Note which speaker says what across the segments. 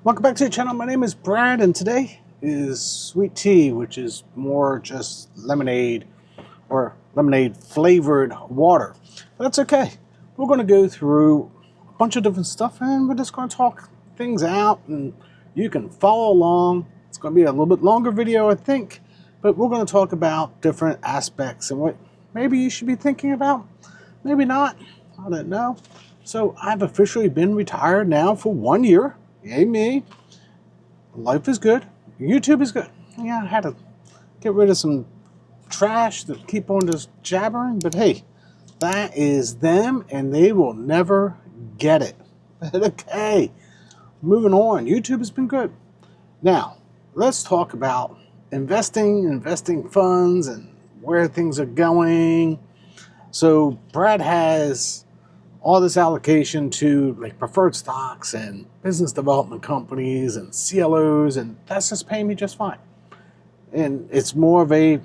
Speaker 1: Welcome back to the channel. My name is Brad, and today is sweet tea, which is more just lemonade or lemonade flavored water. But that's okay. We're going to go through a bunch of different stuff, and we're just going to talk things out, and you can follow along. It's going to be a little bit longer video, I think, but we're going to talk about different aspects and what maybe you should be thinking about, maybe not. I don't know. So I've officially been retired now for 1 year. Yay me. Life is good. YouTube is good. Yeah, I had to get rid of some trash that keep on just jabbering, but hey, that is them and they will never get it. Okay, moving on. YouTube has been good. Now, let's talk about investing funds and where things are going. So Brad has all this allocation to like preferred stocks and business development companies and CLOs, and that's just paying me just fine. And it's more of a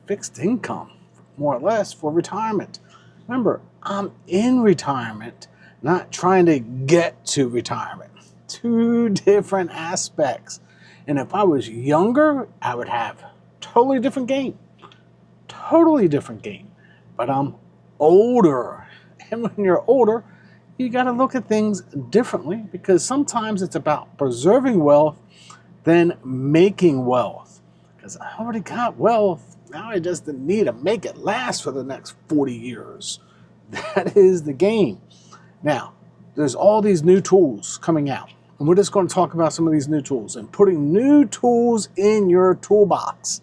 Speaker 1: fixed income, more or less, for retirement. Remember, I'm in retirement, not trying to get to retirement. Two different aspects. And if I was younger, I would have totally different game. Totally different game. But I'm older. And when you're older, you got to look at things differently, because sometimes it's about preserving wealth than making wealth. Because I already got wealth. Now I just need to make it last for the next 40 years. That is the game. Now, there's all these new tools coming out. And we're just going to talk about some of these new tools and putting new tools in your toolbox.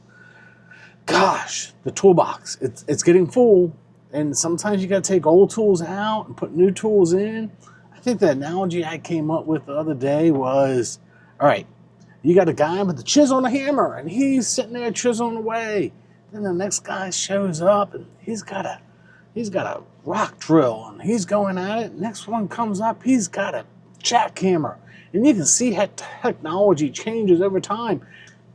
Speaker 1: Gosh, the toolbox, it's getting full. And sometimes you got to take old tools out and put new tools in. I think the analogy I came up with the other day was, all right, you got a guy with the chisel and a hammer, and he's sitting there chiseling away. Then the next guy shows up, and he's got a rock drill, and he's going at it. Next one comes up, he's got a jackhammer. And you can see how technology changes over time.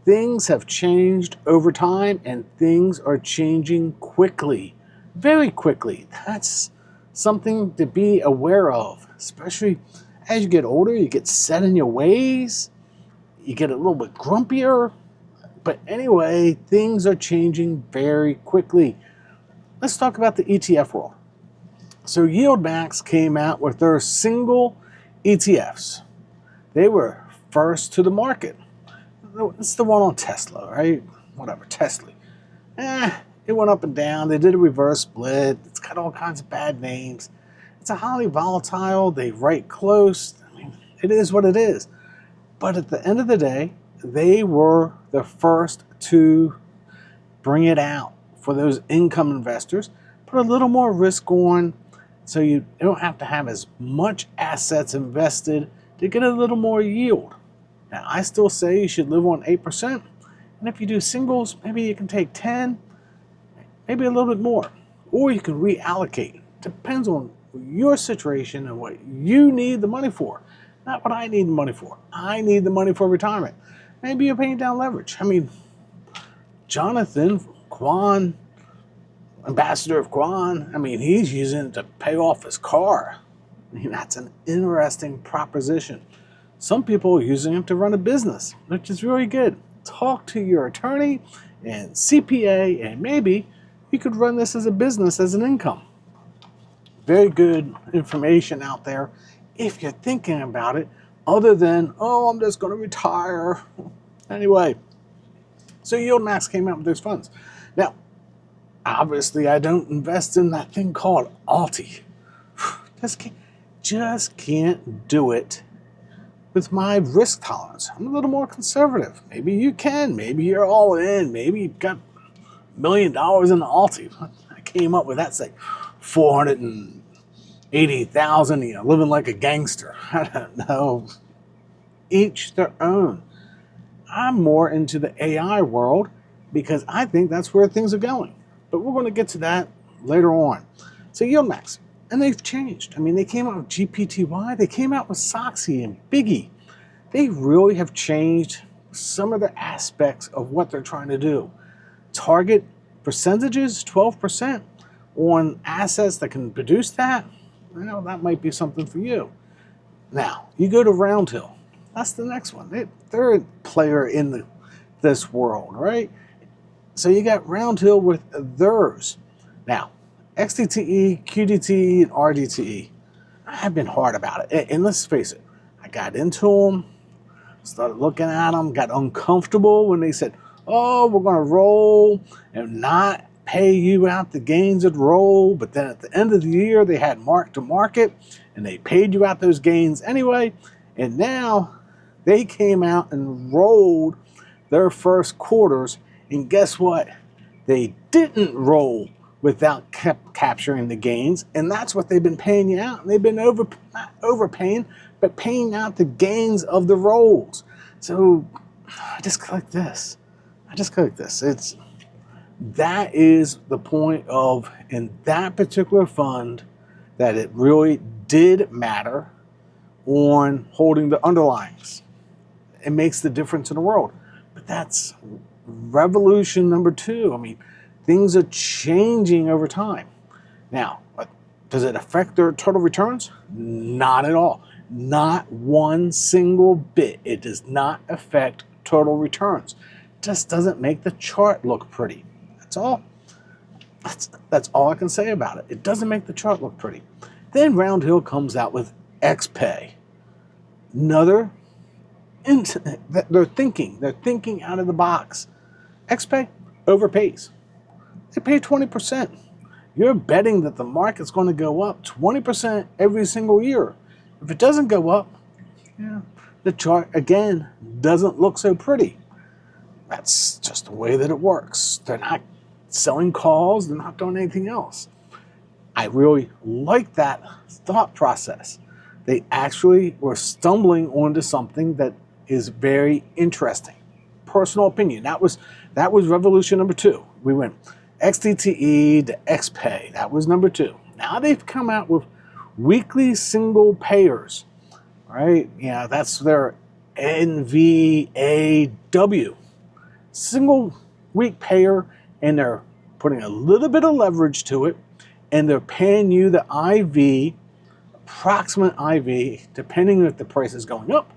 Speaker 1: Things have changed over time, and things are changing quickly. Very quickly. That's something to be aware of, especially as you get older. You get set in your ways, you get a little bit grumpier, but anyway, things are changing very quickly. Let's talk about the ETF world. So YieldMax came out with their single ETFs. They were first to the market. It's the one on Tesla, right? Whatever, Tesla. It went up and down. They did a reverse split. It's got all kinds of bad names. It's a highly volatile. They write close. I mean, it is what it is. But at the end of the day, they were the first to bring it out for those income investors. Put a little more risk on so you don't have to have as much assets invested to get a little more yield. Now, I still say you should live on 8%. And if you do singles, maybe you can take 10, maybe a little bit more, or you can reallocate. Depends on your situation and what you need the money for, not what I need the money for. I need the money for retirement. Maybe you're paying down leverage. I mean, Jonathan Kwan, ambassador of Kwan, I mean, he's using it to pay off his car. I mean, that's an interesting proposition. Some people are using it to run a business, which is really good. Talk to your attorney and CPA, and maybe you could run this as a business, as an income. Very good information out there if you're thinking about it, other than, oh, I'm just going to retire. Anyway, so YieldMax came out with those funds. Now, obviously, I don't invest in that thing called Alti. Just can't do it with my risk tolerance. I'm a little more conservative. Maybe you can. Maybe you're all in. Maybe you've got $1 million in the Alti. I came up with that, say, 480,000, living like a gangster. I don't know. Each their own. I'm more into the AI world because I think that's where things are going. But we're going to get to that later on. So YieldMax, and they've changed. I mean, they came out with GPTY. They came out with Soxy and Biggie. They really have changed some of the aspects of what they're trying to do. Target percentages, 12% on assets that can produce that. Well, that might be something for you. Now, you go to Roundhill. That's the next one. They're a player in this world, right? So you got Round Hill with theirs. Now, XDTE, QDTE, and RDTE, I've been hard about it. And let's face it, I got into them, started looking at them, got uncomfortable when they said, oh, we're going to roll and not pay you out the gains of the roll. But then at the end of the year, they had mark to market and they paid you out those gains anyway. And now they came out and rolled their first quarters. And guess what? They didn't roll without capturing the gains. And that's what they've been paying you out. And they've been not overpaying, but paying out the gains of the rolls. So I just click this. That is the point of, in that particular fund, that it really did matter on holding the underlyings. It makes the difference in the world. But that's revolution number 2. I mean, things are changing over time. Now, does it affect their total returns? Not at all. Not one single bit. It does not affect total returns. It just doesn't make the chart look pretty. That's all. That's all I can say about it. It doesn't make the chart look pretty. Then Round Hill comes out with XPay. Another, they're thinking out of the box. XPay overpays. They pay 20%. You're betting that the market's going to go up 20% every single year. If it doesn't go up, the chart, again, doesn't look so pretty. That's just the way that it works. They're not selling calls. They're not doing anything else. I really like that thought process. They actually were stumbling onto something that is very interesting. Personal opinion. That was revolution number 2. We went XDTE to XPay. That was number 2. Now they've come out with weekly single payers, right? Yeah, that's their NVAW. Single week payer, and they're putting a little bit of leverage to it, and they're paying you the IV, approximate IV, depending if the price is going up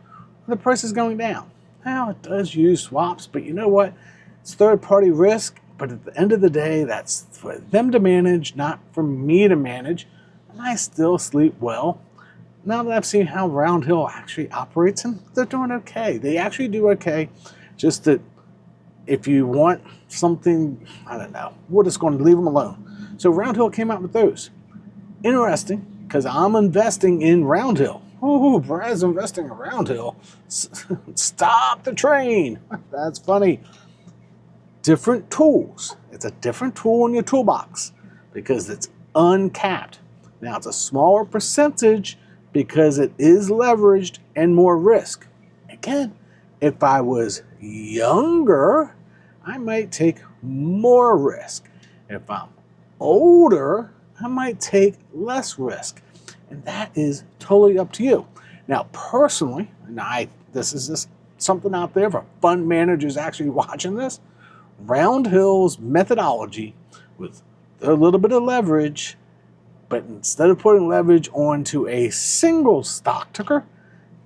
Speaker 1: or the price is going down. Now, it does use swaps, but you know what? It's third-party risk, but at the end of the day, that's for them to manage, not for me to manage, and I still sleep well. Now that I've seen how Round Hill actually operates, and they're doing okay. They actually do okay, just that if you want something, I don't know, we're just going to leave them alone. So Round Hill came out with those. Interesting, because I'm investing in Round Hill. Oh, Brad's investing in Round Hill. Stop the train. That's funny. Different tools. It's a different tool in your toolbox because it's uncapped. Now, it's a smaller percentage because it is leveraged and more risk. Again, if I was younger, I might take more risk. If I'm older, I might take less risk. And that is totally up to you. Now, personally, and this is just something out there for fund managers actually watching this, Round Hill's methodology with a little bit of leverage, but instead of putting leverage onto a single stock ticker,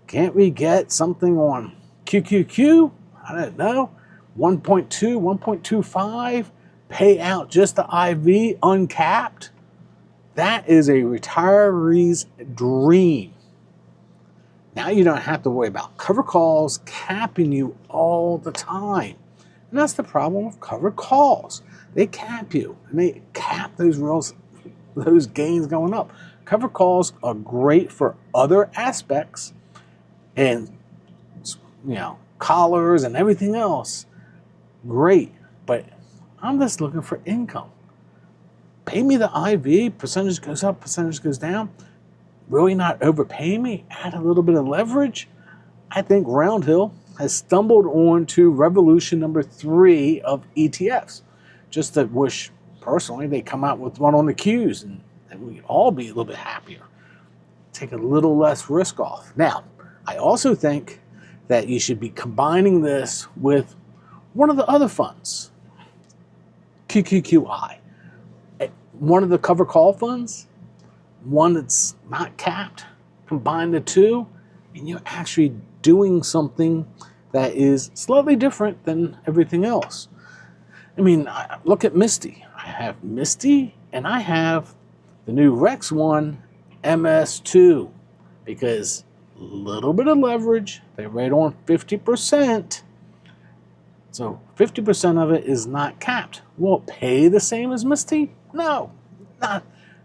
Speaker 1: can't we get something on QQQ? I don't know, 1.2, 1.25, pay out just the IV uncapped? That is a retiree's dream. Now you don't have to worry about cover calls capping you all the time. And that's the problem with covered calls. They cap you, and they cap those gains going up. Covered calls are great for other aspects, and collars and everything else, great. But I'm just looking for income. Pay me the IV, percentage goes up, percentage goes down. Really not overpay me, add a little bit of leverage. I think Round Hill has stumbled on to revolution number 3 of ETFs. Just that wish, personally, they come out with one on the Qs and we'd all be a little bit happier. Take a little less risk off. Now, I also think that you should be combining this with one of the other funds, QQQI. One of the cover call funds, one that's not capped, combine the two, and you're actually doing something that is slightly different than everything else. I mean, look at Misty. I have Misty and I have the new Rex one, MS2, because a little bit of leverage, they rate on 50%. So 50% of it is not capped. Will it pay the same as Misty? No,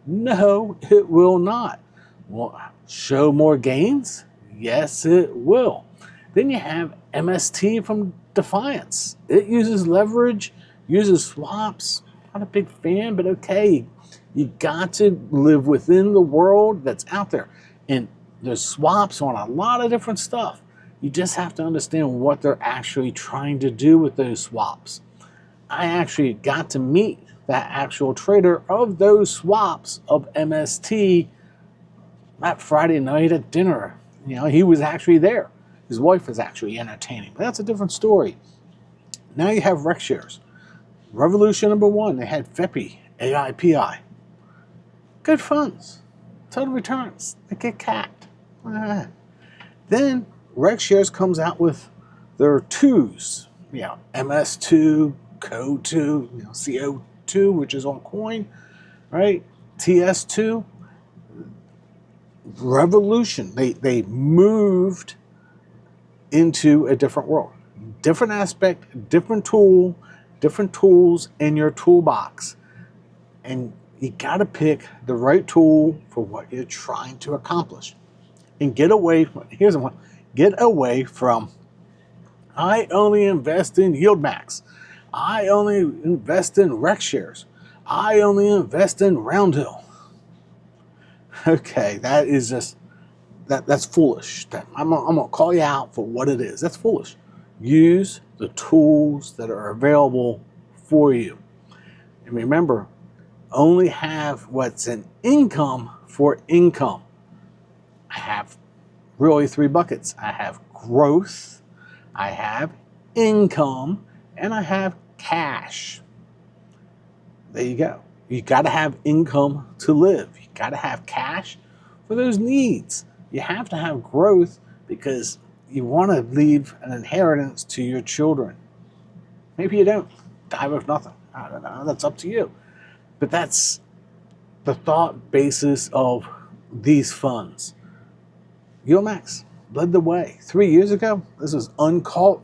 Speaker 1: no, it will not. Will it show more gains? Yes, it will. Then you have MST from Defiance. It uses leverage, uses swaps. Not a big fan, but okay. You got to live within the world that's out there. And there's swaps on a lot of different stuff. You just have to understand what they're actually trying to do with those swaps. I actually got to meet that actual trader of those swaps of MST that Friday night at dinner. You know, he was actually there. His wife was actually entertaining, but that's a different story. Now you have Rex shares. Revolution number one, they had FEPI, AIPI. Good funds. Total returns. They get capped. Then Rex shares comes out with their twos. You know, MS2, CO2, CO2, which is on coin, right? TS2. Revolution. They moved into a different world. Different aspect, different tool, different tools in your toolbox. And you got to pick the right tool for what you're trying to accomplish. And get away from, here's one, get away from, I only invest in yield max. I only invest in Rex shares. I only invest in Roundhill. Okay, that is just, that's foolish. I'm gonna call you out for what it is. That's foolish. Use the tools that are available for you. And remember, only have what's an income for income. I have really three buckets. I have growth, I have income, and I have cash. There you go. You got to have income to live. You got to have cash for those needs. You have to have growth because you want to leave an inheritance to your children. Maybe you don't. Die with nothing. I don't know. That's up to you. But that's the thought basis of these funds. Max led the way. 3 years ago, this was uncalled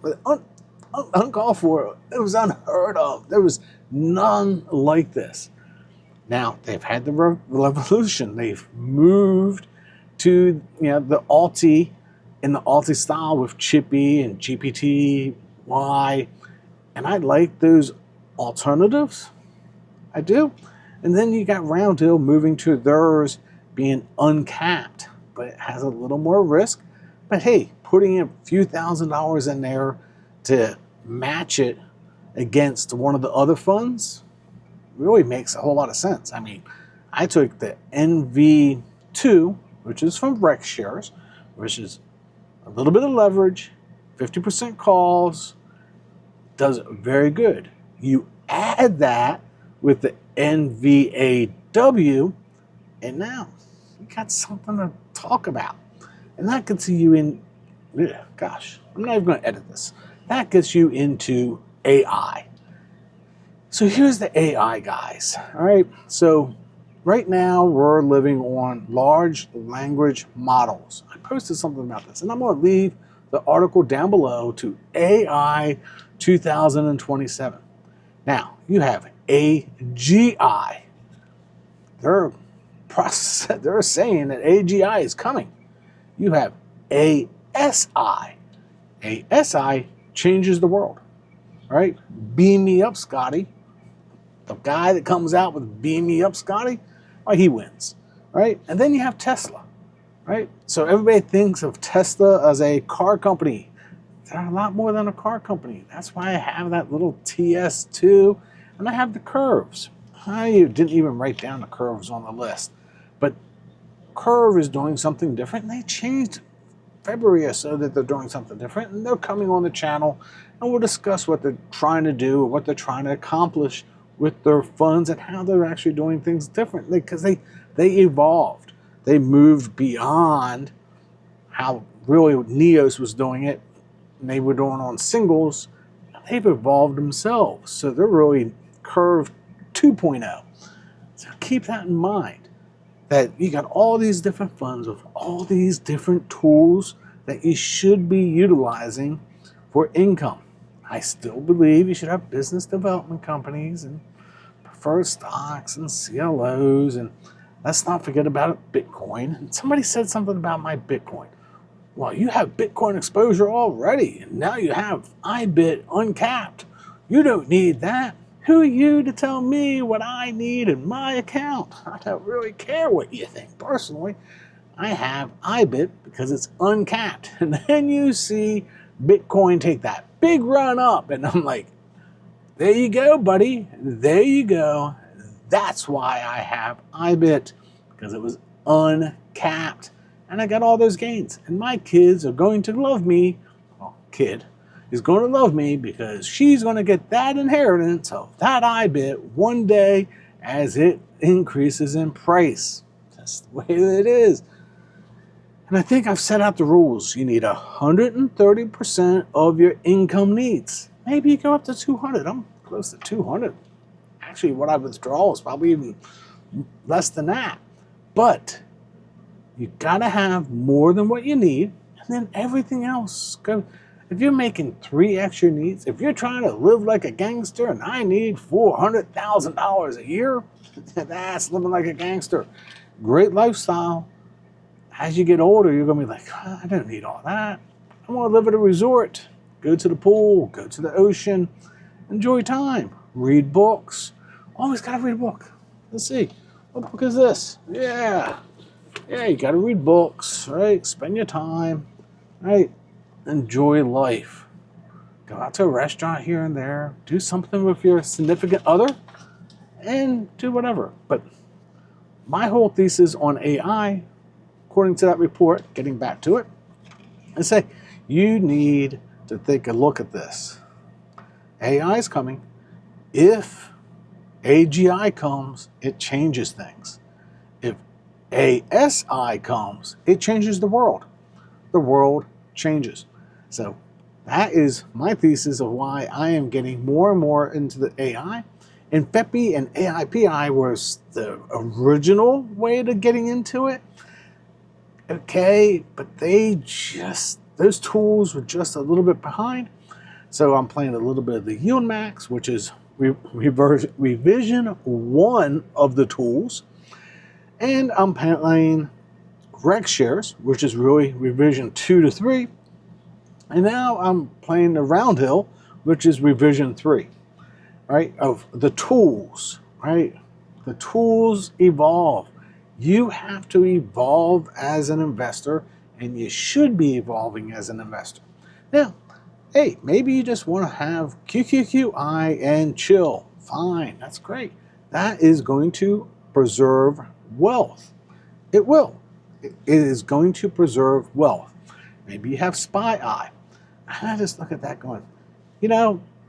Speaker 1: for. It was unheard of. There was none like this. Now, they've had the revolution. They've moved to the Alti in the Alti style with Chippy and GPT-Y. And I like those alternatives. I do. And then you got Roundhill moving to theirs being uncapped, but it has a little more risk. But hey, putting a few $1,000s in there to match it against one of the other funds really makes a whole lot of sense. I mean, I took the NV2, which is from Rex shares, which is a little bit of leverage, 50% calls, does very good. You add that with the NVAW, and now you got something to talk about. And that gets you in, gosh, I'm not even going to edit this. That gets you into AI. So here's the AI, guys. All right. So right now we're living on large language models. I posted something about this, and I'm going to leave the article down below to AI 2027. Now you have AGI. They're saying that AGI is coming. You have ASI. ASI changes the world. Right? Beam me up, Scotty. The guy that comes out with beam me up, Scotty, well, he wins. Right? And then you have Tesla. Right? So everybody thinks of Tesla as a car company. They're a lot more than a car company. That's why I have that little TS2 and I have the curves. I didn't even write down the curves on the list. But Curve is doing something different, and they changed February or so that they're doing something different, and they're coming on the channel, and we'll discuss what they're trying to do, what they're trying to accomplish with their funds, and how they're actually doing things differently, because they evolved. They moved beyond how really Neos was doing it, and they were doing on singles. They've evolved themselves, so they're really Curve 2.0. So keep that in mind, that you got all these different funds with all these different tools that you should be utilizing for income. I still believe you should have business development companies and preferred stocks and CLOs, and let's not forget about Bitcoin. And somebody said something about my Bitcoin. Well, you have Bitcoin exposure already, and now you have IBIT uncapped. You don't need that. Who are you to tell me what I need in my account? I don't really care what you think. Personally, I have IBIT because it's uncapped. And then you see Bitcoin take that big run up, and I'm like, there you go, buddy. There you go. That's why I have IBIT, because it was uncapped. And I got all those gains. And my kids are going to love me. Well, kid is going to love me because she's going to get that inheritance of that IBIT one day as it increases in price. That's the way that it is. And I think I've set out the rules. You need 130% of your income needs. Maybe you go up to 200. I'm close to 200. Actually, what I withdraw is probably even less than that. But you gotta have more than what you need, and then everything else go. If you're making 3 extra needs, if you're trying to live like a gangster and I need $400,000 a year, that's living like a gangster. Great lifestyle. As you get older, you're gonna be like, I don't need all that. I want to live at a resort, go to the pool, go to the ocean, enjoy time, read books. Always gotta read a book. Let's see, what book is this? Yeah, you gotta read books, right? Spend your time, right? Enjoy life. Go out to a restaurant here and there, do something with your significant other, and do whatever. But my whole thesis on AI, according to that report, getting back to it, I say you need to take a look at this. AI is coming. If AGI comes, it changes things. If ASI comes, it changes the world. The world changes. So that is my thesis of why I am getting more and more into the AI. And FEPI and AIPI was the original way to getting into it. Okay, but those tools were just a little bit behind. So I'm playing a little bit of the Yield Max, which is revision 1 of the tools. And I'm playing Reg Shares, which is really revision 2 to 3. And now I'm playing the Roundhill, which is revision 3, right, of the tools, right? The tools evolve. You have to evolve as an investor, and you should be evolving as an investor. Now, hey, maybe you just want to have QQQI and chill. Fine, that's great. That is going to preserve wealth. It will. It is going to preserve wealth. Maybe you have SPY-I. And I just look at that going,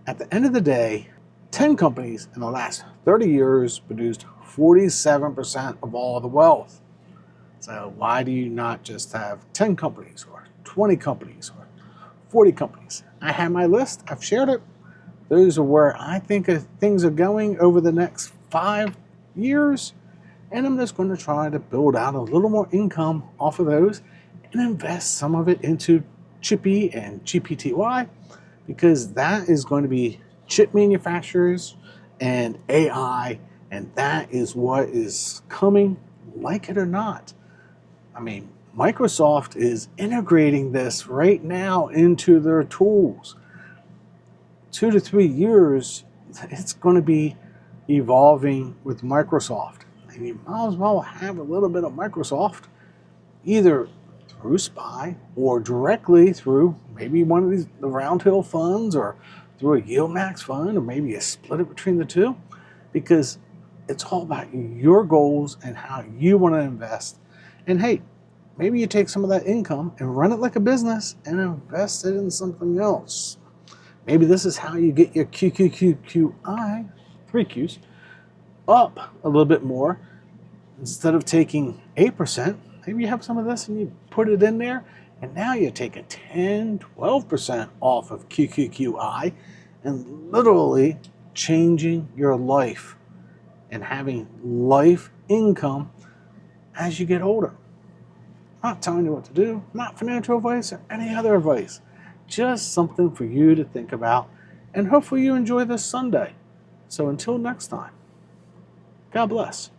Speaker 1: at the end of the day, 10 companies in the last 30 years produced 47% of all the wealth. So why do you not just have 10 companies or 20 companies or 40 companies? I have my list. I've shared it. Those are where I think things are going over the next 5 years. And I'm just going to try to build out a little more income off of those and invest some of it into Chippy and GPTY, because that is going to be chip manufacturers and AI, and that is what is coming, like it or not. I mean, Microsoft is integrating this right now into their tools. 2 to 3 years, it's going to be evolving with Microsoft. And you might as well have a little bit of Microsoft, either through SPY or directly through maybe one of the Roundhill funds or through a Yield Max fund, or maybe you split it between the two, because it's all about your goals and how you want to invest. And hey, maybe you take some of that income and run it like a business and invest it in something else. Maybe this is how you get your QQQQI, 3 Qs, up a little bit more. Instead of taking 8%, maybe you have some of this and you put it in there And now you're taking 10, 12% off of QQQI and literally changing your life and having life income as you get older. I'm not telling you what to do, not financial advice or any other advice. Just something for you to think about, and hopefully you enjoy this Sunday. So until next time, God bless.